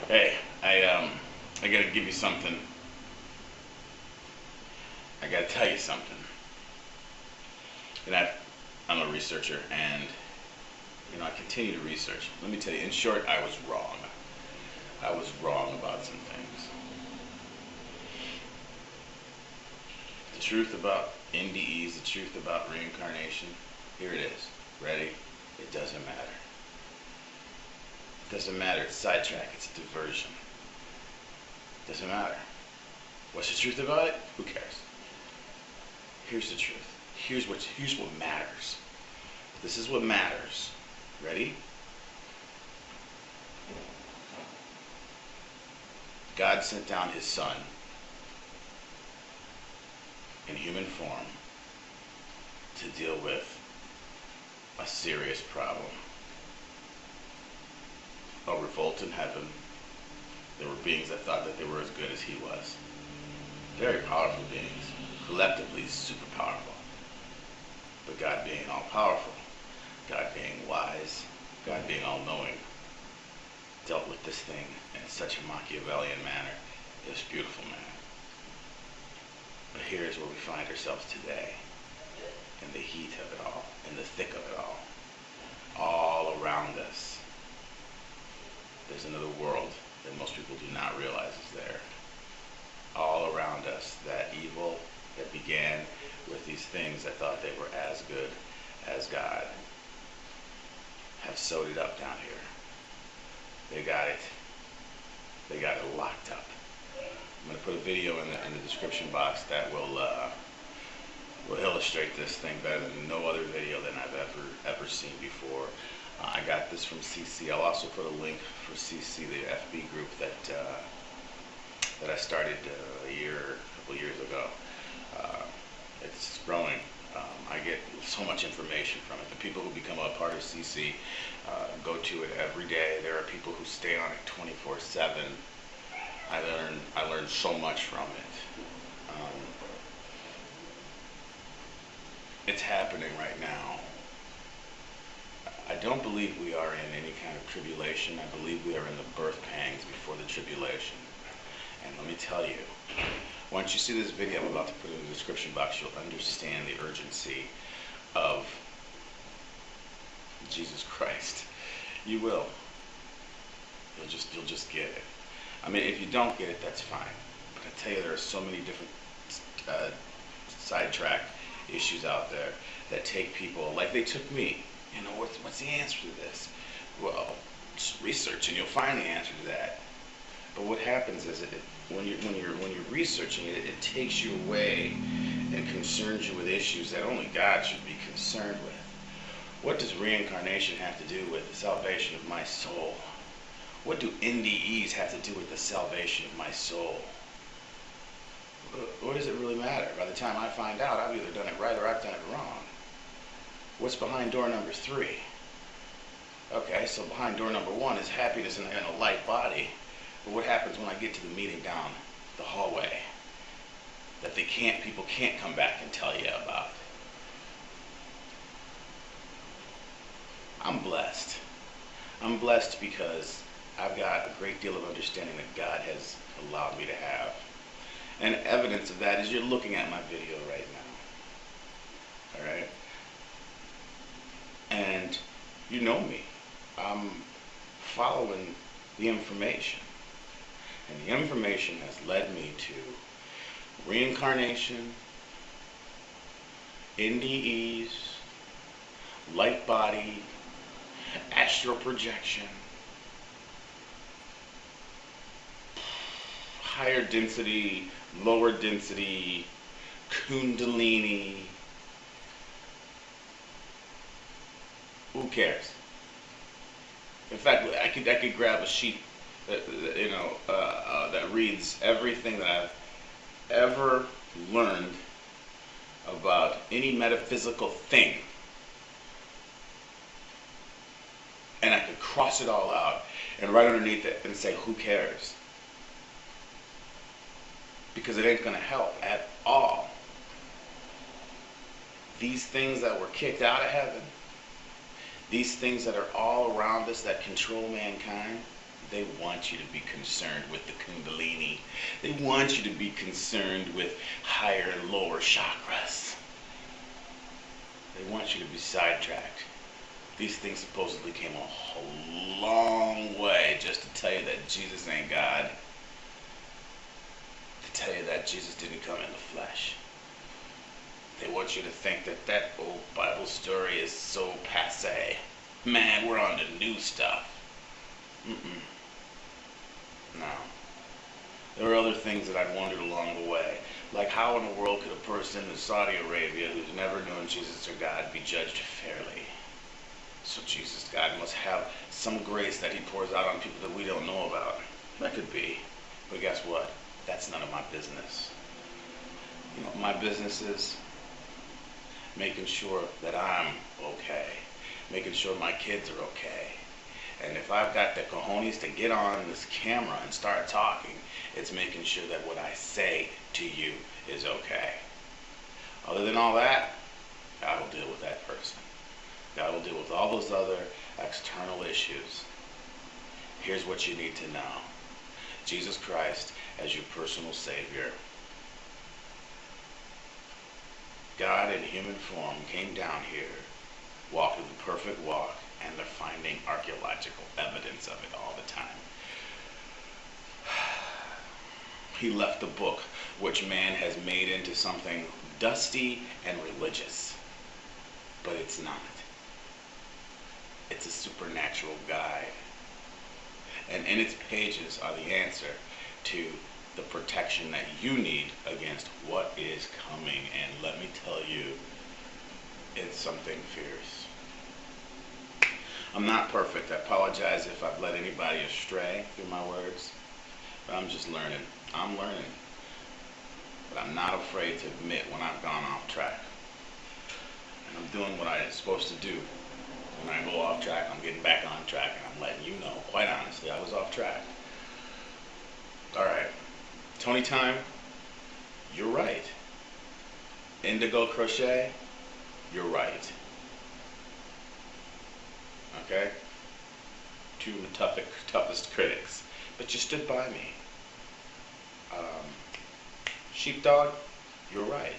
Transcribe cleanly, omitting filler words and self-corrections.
Hey, I gotta give you something. I gotta tell you something. I'm a researcher, and I continue to research. Let me tell you, in short, I was wrong. I was wrong about some things. The truth about NDEs, the truth about reincarnation. Here it is. Ready? It doesn't matter. It doesn't matter. It's sidetrack. It's a diversion. It doesn't matter. What's the truth about it? Who cares? Here's the truth. Here's what matters. This is what matters. Ready? God sent down his son in human form to deal with a serious problem. A revolt in heaven. There were beings that thought that they were as good as he was. Very powerful beings. Collectively super powerful. But God being all powerful, God being wise, God being all knowing, dealt with this thing in such a Machiavellian manner. It was beautiful, man. But here's where we find ourselves today, in the heat of it all, in the thick of it all around us. There's another world that most people do not realize is there. All around us, that evil that began with these things that thought they were as good as God have sewed it up down here. They got it locked up. I'm going to put a video in the description box that will illustrate this thing better than no other video that I've ever seen before. I got this from CC. I'll also put a link for CC, the FB group that I started a couple years ago. It's growing. I get so much information from it. The people who become a part of CC go to it every day. There are people who stay on it 24/7. I learn so much from it. It's happening right now. I don't believe we are in any kind of tribulation. I believe we are in the birth pangs before the tribulation. And let me tell you, once you see this video I'm about to put in the description box, you'll understand the urgency of Jesus Christ. You will. You'll just get it. I mean, if you don't get it, that's fine. But I tell you, there are so many different sidetrack issues out there that take people, like they took me. What's the answer to this? Well, just research and you'll find the answer to that. But what happens is when you're researching it, it takes you away and concerns you with issues that only God should be concerned with. What does reincarnation have to do with the salvation of my soul? What do NDEs have to do with the salvation of my soul? What does it really matter? By the time I find out, I've either done it right or I've done it wrong. What's behind door number 3? Okay, so behind door number 1 is happiness in a light body. But what happens when I get to the meeting down the hallway that people can't come back and tell you about? I'm blessed. I'm blessed because I've got a great deal of understanding that God has allowed me to have. And evidence of that is you're looking at my video right now. Alright? And you know me. I'm following the information. And the information has led me to reincarnation, NDEs, light body, astral projection, higher density, lower density, kundalini. Who cares? In fact, I could grab a sheet that reads everything that I've ever learned about any metaphysical thing, and I could cross it all out and right underneath it and say, who cares? Because it ain't going to help at all. These things that were kicked out of heaven, these things that are all around us that control mankind, They want you to be concerned with the kundalini. They want you to be concerned with higher and lower chakras. They want you to be sidetracked. These things supposedly came a long way just to tell you that Jesus ain't God. To tell you that Jesus didn't come in the flesh. They want you to think that that old Bible story is so passé. Man, we're on to new stuff. No. There are other things that I've wondered along the way. Like, how in the world could a person in Saudi Arabia who's never known Jesus or God be judged fairly? So Jesus, God, must have some grace that he pours out on people that we don't know about. That could be. But guess what? That's none of my business. You know, my business is making sure that I'm okay. Making sure my kids are okay. And if I've got the cojones to get on this camera and start talking, it's making sure that what I say to you is okay. Other than all that, God will deal with that person. God will deal with all those other external issues. Here's what you need to know. Jesus Christ as your personal Savior. God in human form came down here, walked the perfect walk, and they're finding archaeological evidence of it all the time. He left a book which man has made into something dusty and religious, but it's not. It's a supernatural guide, and in its pages are the answer to the protection that you need against what is coming. And let me tell you, it's something fierce. I'm not perfect. I apologize if I've led anybody astray through my words, but I'm just learning. I'm learning. But I'm not afraid to admit when I've gone off track. And I'm doing what I'm supposed to do. When I go off track, I'm getting back on track, and I'm letting you know, quite honestly, I was off track. Alright. Tony Time, you're right. Indigo Crochet, you're right. Okay? Two of the toughest critics. But you stood by me. Sheepdog, you're right.